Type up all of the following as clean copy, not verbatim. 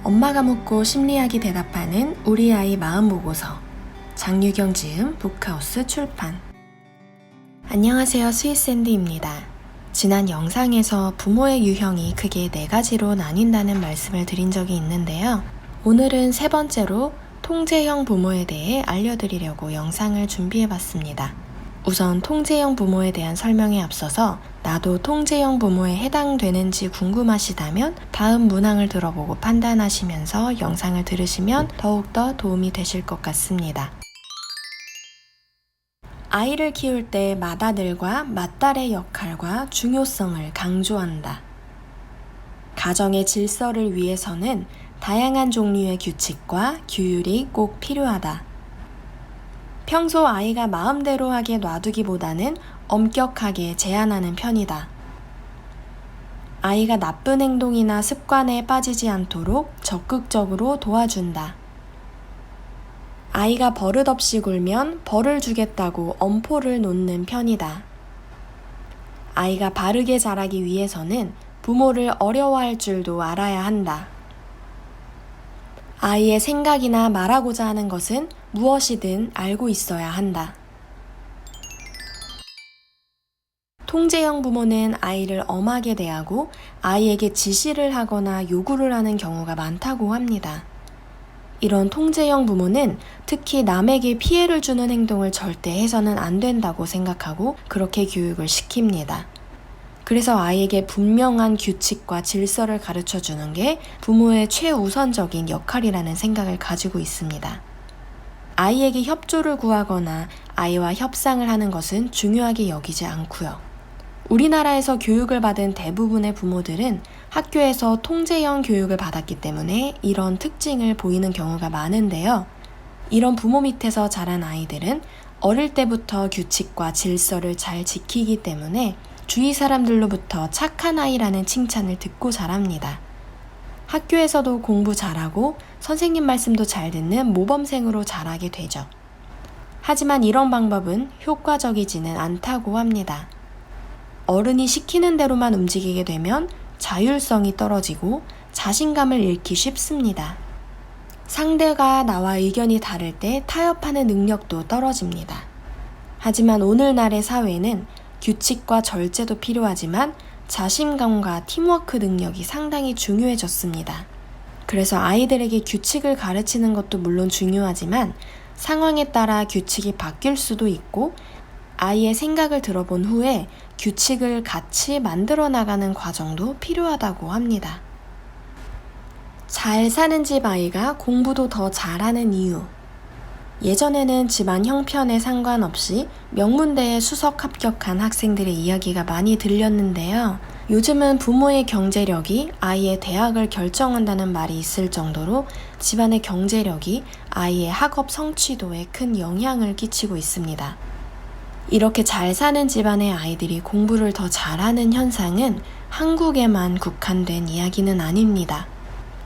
엄마가 묻고 심리학이 대답하는 우리 아이 마음 보고서. 장유경 지음, 북하우스 출판. 안녕하세요, 스윗샌디입니다. 지난 영상에서 부모의 유형이 크게 4가지로 나뉜다는 말씀을 드린 적이 있는데요. 오늘은 3번째로 통제형 부모에 대해 알려드리려고 영상을 준비해봤습니다. 우선 통제형 부모에 대한 설명에 앞서서 나도 통제형 부모에 해당되는지 궁금하시다면 다음 문항을 들어보고 판단하시면서 영상을 들으시면 더욱더 도움이 되실 것 같습니다. 아이를 키울 때 맏아들과 맏딸의 역할과 중요성을 강조한다. 가정의 질서를 위해서는 다양한 종류의 규칙과 규율이 꼭 필요하다. 평소 아이가 마음대로 하게 놔두기보다는 엄격하게 제한하는 편이다. 아이가 나쁜 행동이나 습관에 빠지지 않도록 적극적으로 도와준다. 아이가 버릇없이 굴면 벌을 주겠다고 엄포를 놓는 편이다. 아이가 바르게 자라기 위해서는 부모를 어려워할 줄도 알아야 한다. 아이의 생각이나 말하고자 하는 것은 무엇이든 알고 있어야 한다. 통제형 부모는 아이를 엄하게 대하고 아이에게 지시를 하거나 요구를 하는 경우가 많다고 합니다. 이런 통제형 부모는 특히 남에게 피해를 주는 행동을 절대 해서는 안 된다고 생각하고 그렇게 교육을 시킵니다. 그래서 아이에게 분명한 규칙과 질서를 가르쳐 주는 게 부모의 최우선적인 역할이라는 생각을 가지고 있습니다. 아이에게 협조를 구하거나 아이와 협상을 하는 것은 중요하게 여기지 않고요. 우리나라에서 교육을 받은 대부분의 부모들은 학교에서 통제형 교육을 받았기 때문에 이런 특징을 보이는 경우가 많은데요. 이런 부모 밑에서 자란 아이들은 어릴 때부터 규칙과 질서를 잘 지키기 때문에 주위 사람들로부터 착한 아이라는 칭찬을 듣고 자랍니다. 학교에서도 공부 잘하고 선생님 말씀도 잘 듣는 모범생으로 자라게 되죠. 하지만 이런 방법은 효과적이지는 않다고 합니다. 어른이 시키는 대로만 움직이게 되면 자율성이 떨어지고 자신감을 잃기 쉽습니다. 상대가 나와 의견이 다를 때 타협하는 능력도 떨어집니다. 하지만 오늘날의 사회는 규칙과 절제도 필요하지만 자신감과 팀워크 능력이 상당히 중요해졌습니다. 그래서 아이들에게 규칙을 가르치는 것도 물론 중요하지만 상황에 따라 규칙이 바뀔 수도 있고 아이의 생각을 들어본 후에 규칙을 같이 만들어 나가는 과정도 필요하다고 합니다. 잘 사는 집 아이가 공부도 더 잘하는 이유. 예전에는 집안 형편에 상관없이 명문대에 수석 합격한 학생들의 이야기가 많이 들렸는데요. 요즘은 부모의 경제력이 아이의 대학을 결정한다는 말이 있을 정도로 집안의 경제력이 아이의 학업 성취도에 큰 영향을 끼치고 있습니다. 이렇게 잘 사는 집안의 아이들이 공부를 더 잘하는 현상은 한국에만 국한된 이야기는 아닙니다.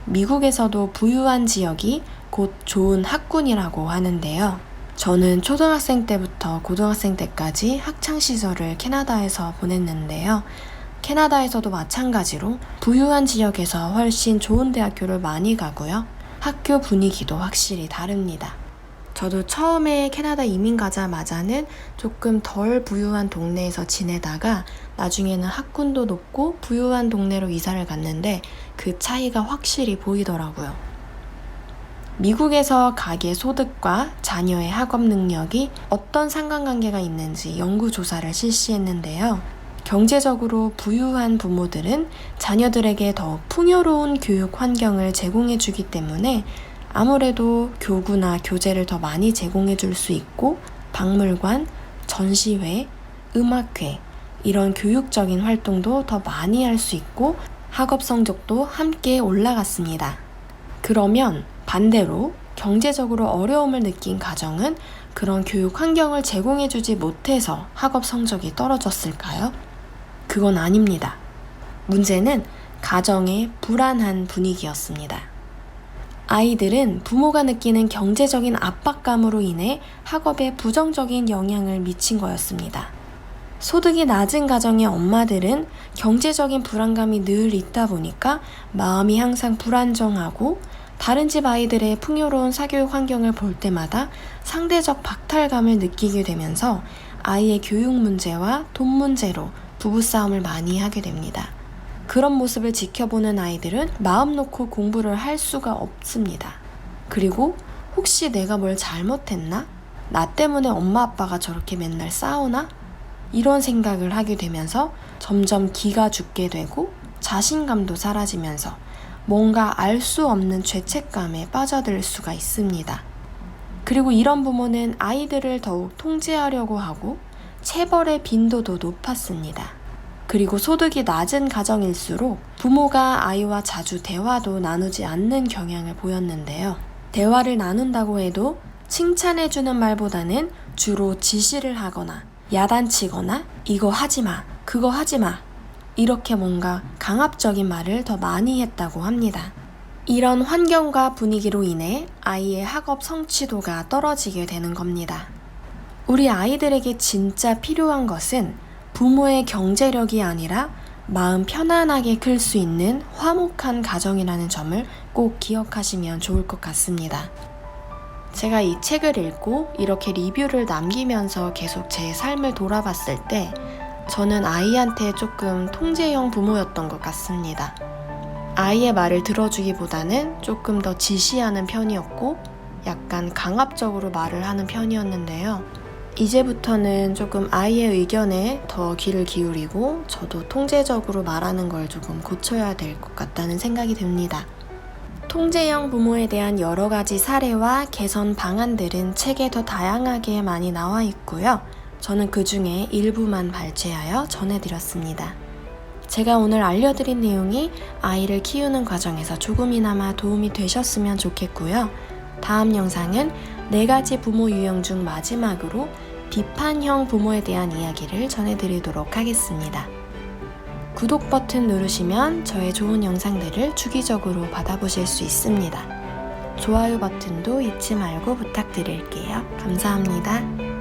미국에서도 부유한 지역이 곧 좋은 학군이라고 하는데요. 저는 초등학생 때부터 고등학생 때까지 학창시절을 캐나다에서 보냈는데요. 캐나다에서도 마찬가지로 부유한 지역에서 훨씬 좋은 대학교를 많이 가고요. 학교 분위기도 확실히 다릅니다. 저도 처음에 캐나다 이민 가자마자는 조금 덜 부유한 동네에서 지내다가 나중에는 학군도 높고 부유한 동네로 이사를 갔는데 그 차이가 확실히 보이더라고요. 미국에서 가계 소득과 자녀의 학업 능력이 어떤 상관관계가 있는지 연구조사를 실시했는데요. 경제적으로 부유한 부모들은 자녀들에게 더 풍요로운 교육 환경을 제공해 주기 때문에 아무래도 교구나 교재를 더 많이 제공해 줄 수 있고 박물관, 전시회, 음악회 이런 교육적인 활동도 더 많이 할 수 있고 학업 성적도 함께 올라갔습니다. 그러면 반대로 경제적으로 어려움을 느낀 가정은 그런 교육 환경을 제공해 주지 못해서 학업 성적이 떨어졌을까요? 그건 아닙니다. 문제는 가정의 불안한 분위기였습니다. 아이들은 부모가 느끼는 경제적인 압박감으로 인해 학업에 부정적인 영향을 미친 거였습니다. 소득이 낮은 가정의 엄마들은 경제적인 불안감이 늘 있다 보니까 마음이 항상 불안정하고 다른 집 아이들의 풍요로운 사교육 환경을 볼 때마다 상대적 박탈감을 느끼게 되면서 아이의 교육 문제와 돈 문제로 부부싸움을 많이 하게 됩니다. 그런 모습을 지켜보는 아이들은 마음 놓고 공부를 할 수가 없습니다. 그리고 혹시 내가 뭘 잘못했나? 나 때문에 엄마 아빠가 저렇게 맨날 싸우나? 이런 생각을 하게 되면서 점점 기가 죽게 되고 자신감도 사라지면서 뭔가 알 수 없는 죄책감에 빠져들 수가 있습니다. 그리고 이런 부모는 아이들을 더욱 통제하려고 하고 체벌의 빈도도 높았습니다. 그리고 소득이 낮은 가정일수록 부모가 아이와 자주 대화도 나누지 않는 경향을 보였는데요. 대화를 나눈다고 해도 칭찬해주는 말보다는 주로 지시를 하거나 야단치거나 이거 하지마, 그거 하지마 이렇게 뭔가 강압적인 말을 더 많이 했다고 합니다. 이런 환경과 분위기로 인해 아이의 학업 성취도가 떨어지게 되는 겁니다. 우리 아이들에게 진짜 필요한 것은 부모의 경제력이 아니라 마음 편안하게 클 수 있는 화목한 가정이라는 점을 꼭 기억하시면 좋을 것 같습니다. 제가 이 책을 읽고 이렇게 리뷰를 남기면서 계속 제 삶을 돌아봤을 때 저는 아이한테 조금 통제형 부모였던 것 같습니다. 아이의 말을 들어주기보다는 조금 더 지시하는 편이었고 약간 강압적으로 말을 하는 편이었는데요. 이제부터는 조금 아이의 의견에 더 귀를 기울이고 저도 통제적으로 말하는 걸 조금 고쳐야 될 것 같다는 생각이 듭니다. 통제형 부모에 대한 여러 가지 사례와 개선 방안들은 책에 더 다양하게 많이 나와 있고요. 저는 그 중에 일부만 발췌하여 전해드렸습니다. 제가 오늘 알려드린 내용이 아이를 키우는 과정에서 조금이나마 도움이 되셨으면 좋겠고요. 다음 영상은 4가지 부모 유형 중 마지막으로 비판형 부모에 대한 이야기를 전해드리도록 하겠습니다. 구독 버튼 누르시면 저의 좋은 영상들을 주기적으로 받아보실 수 있습니다. 좋아요 버튼도 잊지 말고 부탁드릴게요. 감사합니다.